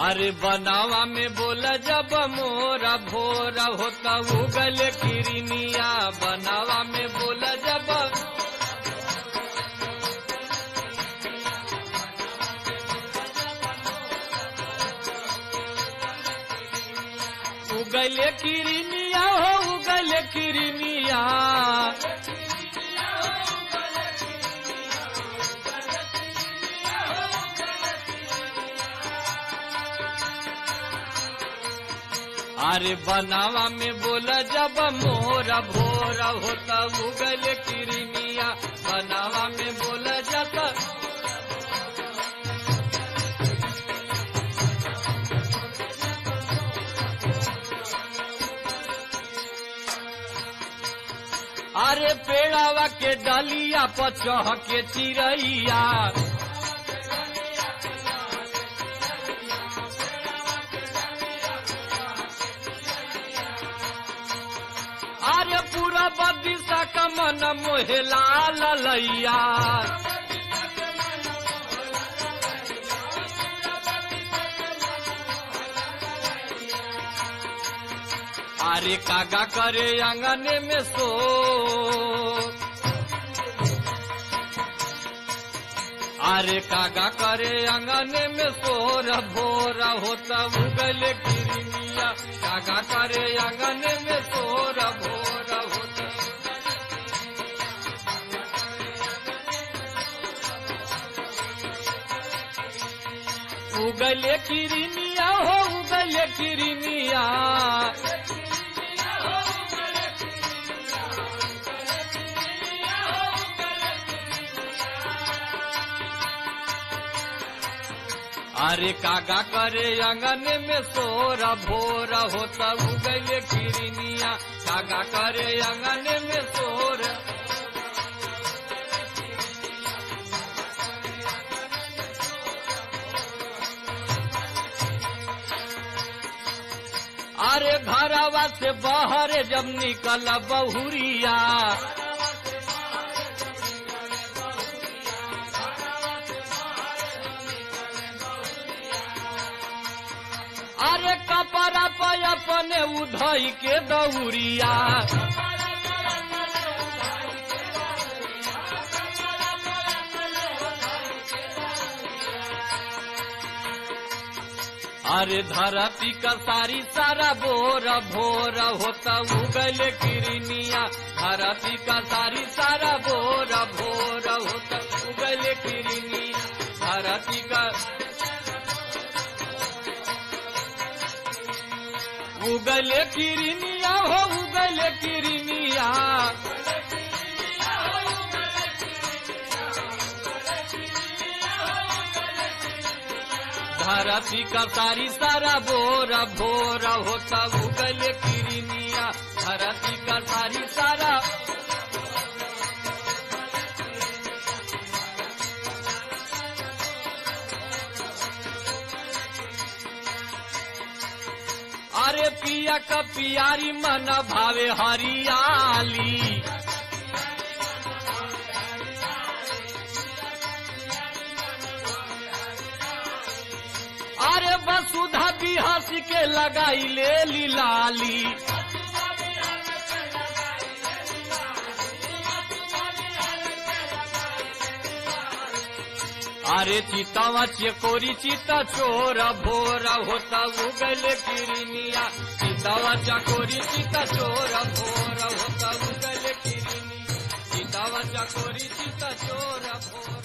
अरे बनावा में बोला जब मोरा भोरा होता उगल किरनिया, बनावा में बोला जब उगल किरनिया हो उगल किरनिया। अरे बनावा में बोला जब मोरा भोरा होता उगल किरनिया, बनावा में बोला जब अरे पेड़ावा के डालिया पचह के चिरैया, अरे पूरा बदिशा का मन मोहेला ललैया। अरे कागा करे आंगने में सो, अरे कागा करे आंगने में सोर भोरा होता उगल किरनिया, कागा करे आंगने में सोर भोरा होता। उगल किरनिया हो उगल किरनिया। अरे कागा करे आंगने में सोरा भोरा होता उगल किरनिया, कागा करे आंगने में सोरा। अरे घरवा से बाहर जब निकल बहुरिया, अरे कपड़ा पे अपने उधई के दौरिया, अरे धरती का सारी सारा बोरा भोरा होता उगल किरनिया, धरती का सारी सारा बोरा भोरा होता उगल किरनिया, धरती का उगल किरनिया हो उगल किरनिया। धरती का सारी सारा बोरा भोरा होता उगल किरनिया, धरती का सारी सारा। अरे पिया का पियारी मन भावे हरियाली, अरे वसुधा भी हंस के लगाई ले लीलाली। अरे चितावा चकोरी चिता चोरा भोरा होता उगल किरनिया, चितावा चकोरी चिता चोरा भोरा होता उगल किरनिया, चितावा चकोरी चिता चोरा भोरा।